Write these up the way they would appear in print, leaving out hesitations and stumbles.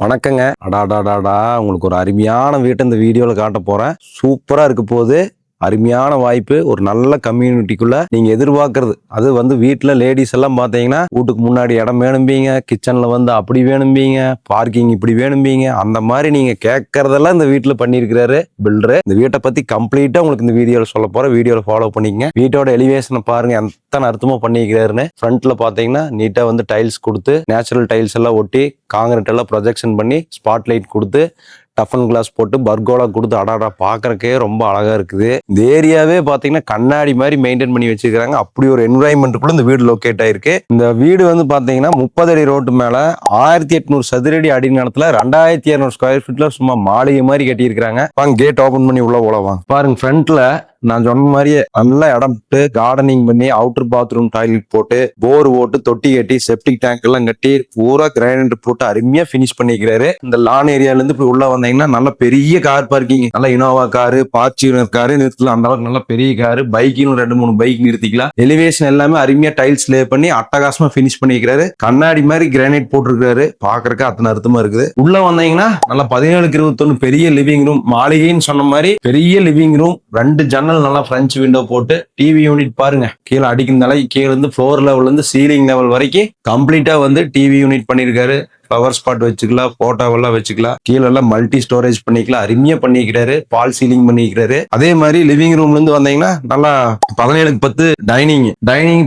வணக்கங்க. அடாடாடாடா, உங்களுக்கு ஒரு அருமையான வீட்டை இந்த வீடியோவில் காட்ட போறேன். சூப்பரா இருக்க போகுது. அருமையான வாய்ப்பு. ஒரு நல்ல கம்யூனிட்டிக்குள்ள நீங்க எதிர்பார்க்கறது அது வந்து வீட்டுல லேடிஸ் எல்லாம் பாத்தீங்கன்னா வீட்டுக்கு முன்னாடி இடம் வேணும்பீங்க, கிச்சன்ல வந்து அப்படி வேணும்பீங்க, பார்க்கிங் இப்படி வேணும்பீங்க. அந்த மாதிரி நீங்க கேட்கறதெல்லாம் இந்த வீட்டுல பண்ணிருக்கிறாரு பில்டரு. இந்த வீட்டை பத்தி கம்ப்ளீட்டா உங்களுக்கு இந்த வீடியோல சொல்ல போறேன். வீடியோல ஃபாலோ பண்ணிக்கங்க. வீட்டோட எலிவேஷனை பாருங்க எத்தனை அர்த்தமா பண்ணிக்கிறாருன்னு. ஃப்ரண்ட்ல பாத்தீங்கன்னா நீட்டா வந்து டைல்ஸ் கொடுத்து, நேச்சுரல் டைல்ஸ் எல்லாம் ஒட்டி, காங்கிரீட் எல்லாம் ப்ரொஜெக்ஷன் பண்ணி, ஸ்பாட் லைட் கொடுத்து, டஃபன் கிளாஸ் போட்டு, பர்கோலா கொடுத்து, அடாடா பாக்குறக்கே ரொம்ப அழகா இருக்குது. இந்த ஏரியாவே பாத்தீங்கன்னா கண்ணாடி மாதிரி மெயின்டைன் பண்ணி வச்சிருக்காங்க. அப்படி ஒரு என்விரான்மெண்ட்டுக்குள்ள இந்த வீடு லொக்கேட் ஆயிருக்கு. இந்த வீடு வந்து பாத்தீங்கன்னா 30 அடி ரோட்டு மேல 1800 சதுரடி அடி நிலத்துல 2200 ஸ்கொயர் ஃபீட்ல சும்மா மாளிகை மாதிரி கட்டி இருக்காங்க. வாங்க கேட் ஓபன் பண்ணி உள்ள போலாம். பாருங்க ஃப்ரண்ட்ல நான் சொன்ன மாதிரியே நல்ல இடம் விட்டு கார்டனிங் பண்ணி, அவுட்டர் பாத்ரூம் டாய்லெட் போட்டு, போர் ஓட்டு, தொட்டி கட்டி, செப்டிக் டேங்க் எல்லாம் கட்டி, பூரா கிரானைட் போட்டு அருமையா பினிஷ் பண்ணிக்கிறாரு. இந்த லான் ஏரியால இருந்து இப்படி உள்ள வந்தீங்கன்னா நல்ல பெரிய கார் பார்க்கிங், நல்ல இனோவா காரு, பார்ச்சுனர் காரு நிறுத்தலாம். அந்த அளவுக்கு நல்ல பெரிய காரு, பைக்கின்னு 2-3 பைக் நிறுத்திக்கலாம். எலிவேஷன் எல்லாமே அருமையா டைல்ஸ் லே பண்ணி அட்டகாசமா பினிஷ் பண்ணிக்கிறாரு. கண்ணாடி மாதிரி கிரானைட் போட்டிருக்காரு. பாக்குறதுக்கு அத்தனை அர்த்தமா இருக்குது. உள்ள வந்தீங்கன்னா நல்லா 17-21 பெரிய லிவிங் ரூம். மாளிகைன்னு சொன்ன மாதிரி பெரிய லிவிங் ரூம், 2 ஜன்னல், நல்லா பிரெஞ்சு விண்டோ போட்டு, டிவி யூனிட் பாருங்க கீழே அடிக்கும் தலை, கீழே இருந்து ஃப்ளோர் லெவல்ல இருந்து சீலிங் லெவல் வரைக்கும் கம்ப்ளீட்டா வந்து டிவி யூனிட் பண்ணிருக்காரு. பவர் ஸ்பாட் வச்சுக்கலாம், போட்டோவெல்லாம் வச்சுக்கலாம், கீழே எல்லாம் மல்டி ஸ்டோரேஜ் பண்ணிக்கலாம். அருமையா பண்ணிக்கிறாரு. பால் சீலிங் பண்ணிக்கிறாரு. அதே மாதிரி லிவிங் ரூம்ல இருந்து வந்தீங்கன்னா நல்லா 17-10 டைனிங்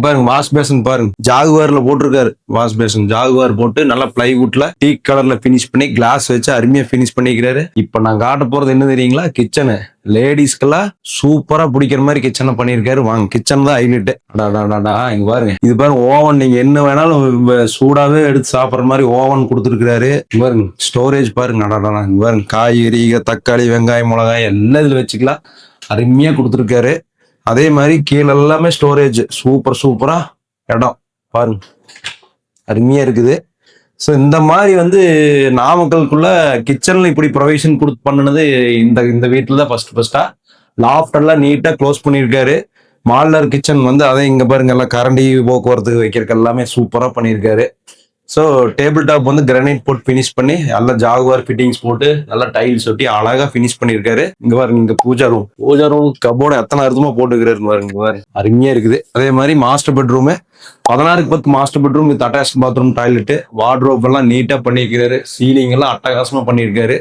பாருங்க. வாஷ் பேசன் பாருங்க, ஜாகுவார்ல போட்டிருக்காரு. வாஷ் பேசன் ஜாகுவார் போட்டு நல்லா பிளைவுட்ல டீ கலர்ல பினிஷ் பண்ணி, கிளாஸ் வச்சு அருமையா பினிஷ் பண்ணிக்கிறாரு. இப்ப நான் காட்ட போறது என்ன தெரியுங்களா? கிச்சனு. லேடிஸ்க்கெல்லாம் சூப்பரா பிடிக்கிற மாதிரி கிச்சனை பண்ணிருக்காரு. வாங்க, கிச்சன் தான் ஹைலைட். இங்க பாருங்க, இது பாருங்க ஓவன். நீங்க என்ன வேணாலும் சூடாவே எடுத்து சாப்பிடுற மாதிரி ஓவன் கொடுத்துருக்காரு. பாருங்க ஸ்டோரேஜ் பாருங்க. இங்க பாருங்க காய்கறி, தக்காளி, வெங்காயம், மிளகாய் எல்லாம் இதுல வச்சுக்கலாம். அருமையா கொடுத்துருக்காரு. அதே மாதிரி கீழே எல்லாமே ஸ்டோரேஜ். சூப்பரா இடம் பாருங்க, அருமையா இருக்குது. ஸோ இந்த மாதிரி வந்து நாமக்கலுக்குள்ள கிச்சன்ல இப்படி ப்ரொவிஷன் கொடுத்து பண்ணினது இந்த வீட்டில் தான் ஃபர்ஸ்டா. லாஃப்ட் எல்லாம் நீட்டா க்ளோஸ் பண்ணியிருக்காரு. மாடலர் கிச்சன் வந்து அதை இங்க பாருங்க, எல்லாம் கரண்டி போக்குவரத்துக்கு வைக்கிறதுக்கு எல்லாமே சூப்பரா பண்ணியிருக்காரு. ஸோ டேபிள் டாப் வந்து கிரானைட் போட்டு பினிஷ் பண்ணி, நல்லா ஜாகுவார் ஃபிட்டிங்ஸ் போட்டு, நல்லா டைல்ஸ் ஒட்டி அழகா பினிஷ் பண்ணியிருக்காரு. இங்க பாருங்க, இங்க பூஜா ரூம் கபோர்டு எத்தனை அர்த்தமா போட்டுக்கிறாரு பாருங்க, அருமையா இருக்குது. அதே மாதிரி master bedroom 16-10 master bedroom with attach bathroom, toilet, wardrobe எல்லாம் நீட்டா பண்ணியிருக்காரு. சீலிங் எல்லாம் அட்டகாசமா பண்ணியிருக்காரு.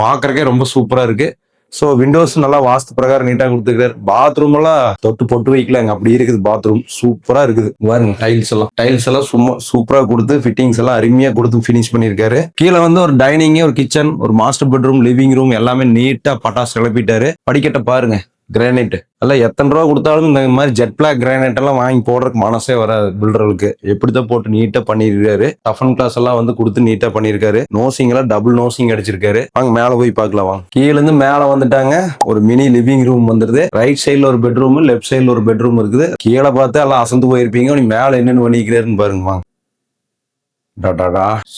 பாக்குறக்கே ரொம்ப சூப்பரா இருக்கு. ஸோ விண்டோஸ் நல்லா வாஸ்து பிரகாரம் நீட்டா கொடுத்துருக்காரு. பாத்ரூம் எல்லாம் தொட்டு பொட்டு வைக்கலாங்க, அப்படி இருக்குது பாத்ரூம். சூப்பரா இருக்குது பாருங்க. டைல்ஸ் எல்லாம் சும்மா சூப்பரா கொடுத்து, ஃபிட்டிங்ஸ் எல்லாம் அருமையா கொடுத்து பினிஷ் பண்ணிருக்காரு. கீழே வந்து ஒரு டைனிங், ஒரு கிச்சன், ஒரு மாஸ்டர் பெட்ரூம், லிவிங் ரூம் எல்லாமே நீட்டா பட்டாசு கிளப்பிட்டாரு. படிக்கட்ட பாருங்க, கிரானைட் எல்லாம் எத்தனை ரூபா கொடுத்தாலும் இந்த மாதிரி ஜெட் பிளாக் கிரானைட் எல்லாம் வாங்கி போடுறதுக்கு மனசே வராது பில்டர்களுக்கு. எப்படிதான் போட்டு நீட்டா பண்ணிருக்காரு. டஃபன் கிளாஸ் எல்லாம் வந்து கொடுத்து நீட்டா பண்ணிருக்காரு. நோசிங் எல்லாம் டபுள் நோசிங் அடிச்சிருக்காரு. வாங்க மேல போய் பார்க்கலாம். வாங்க, கீழ இருந்து மேல வந்துட்டாங்க. ஒரு மினி லிவிங் ரூம் வந்துருது. ரைட் சைட்ல ஒரு பெட்ரூம், லெஃப்ட் சைட்ல ஒரு பெட்ரூம் இருக்குது. கீழே பார்த்து எல்லாம் அசந்து போயிருப்பீங்க. நீ மேல என்னென்னு பண்ணிக்கிறாருன்னு பாருங்க. வாங்க,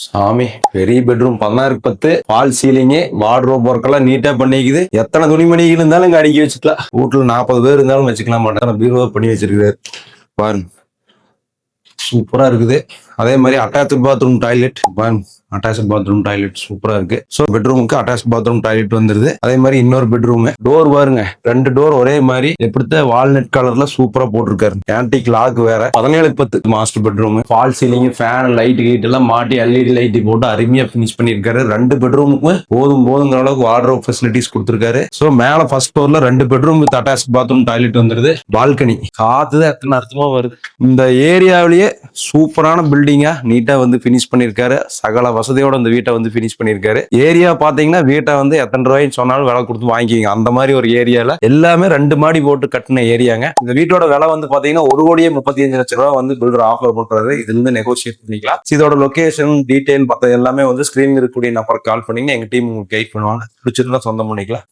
சாமி பெரிய பெட்ரூம், 16-10 பால் சீலிங், வார்ட்ரோப் ஒர்க் எல்லாம் நீட்டா பண்ணிக்குது. எத்தனை துணிமணிகள் இருந்தாலும் இங்க அடுக்கி வச்சுக்கலாம். வீட்டுல 40 பேர் இருந்தாலும் வச்சுக்கலாம். மாட்டேன் பீரோ பண்ணி வச்சிருக்காரு பாருங்க, சூப்பரா இருக்குது. அதே மாதிரி அட்டாச் பாத்ரூம் டாய்லெட் பாருங்க, அட்டாச் பாத்ரூம் டாய்லெட் சூப்பரா இருக்கு. ஸோ பெட்ரூமுக்கு அட்டாச் பாத்ரூம் டாய்லெட் வந்துருது. அதே மாதிரி இன்னொரு பெட்ரூம் டோர் பாருங்க, 2 டோர் ஒரே மாதிரி எப்படித்த வால்நட் கலர்ல சூப்பரா போட்டிருக்காரு. ஆன்டிக் லாக் வேற. 17-10 master bedroom, fall ceiling, fan, light கீட் எல்லாம் மாட்டி எல்இடி லைட் போட்டு அருமையா பினிஷ் பண்ணிருக்காரு. 2 பெட்ரூமுக்கு போதுங்கிற அளவுக்கு வார்ட்ரோப் ஃபெசிலிட்டிஸ் கொடுத்திருக்காரு. ஸோ மேல ஃபர்ஸ்ட் ஃப்ளோர்ல 2 bedroom with attach bathroom toilet வந்துருது. பால்கனி காத்து எத்தனை அர்த்தமா வருது. இந்த ஏரியாவிலேயே சூப்பரான பில்டிங்கா நீட்டா வந்து பினிஷ் பண்ணிருக்காரு. சகல வசதியோட இந்த வீட்டை வந்து பினிஷ் பண்ணிருக்காரு. ஏரியா பாத்தீங்கன்னா வீட்டை வந்து எத்தனை ரூபாய்ன்னு சொன்னாலும் விலை கொடுத்து வாங்கிக்கிங்க. அந்த மாதிரி ஒரு ஏரியால எல்லாமே 2 மாடி போட்டு கட்டின ஏரியாங்க. இந்த வீட்டோட விலை வந்து பாத்தீங்கன்னா 1,35,00,000 ரூபாய் வந்து பில்டர் ஆஃபர் பண்றாரு. இதுல இருந்து நெகோசியேட் பண்ணிக்கலாம். இதோட லொகேஷன் டீடைல் மத்த எல்லாமே வந்து ஸ்கிரீன் இருக்கக்கூடிய நம்பருக்கு கால் பண்ணீங்கன்னா எங்க டீம் உங்களுக்கு கைட் பண்ணுவாங்க. பிடிச்சிருந்தா சொந்தம் பண்ணிக்கலாம்.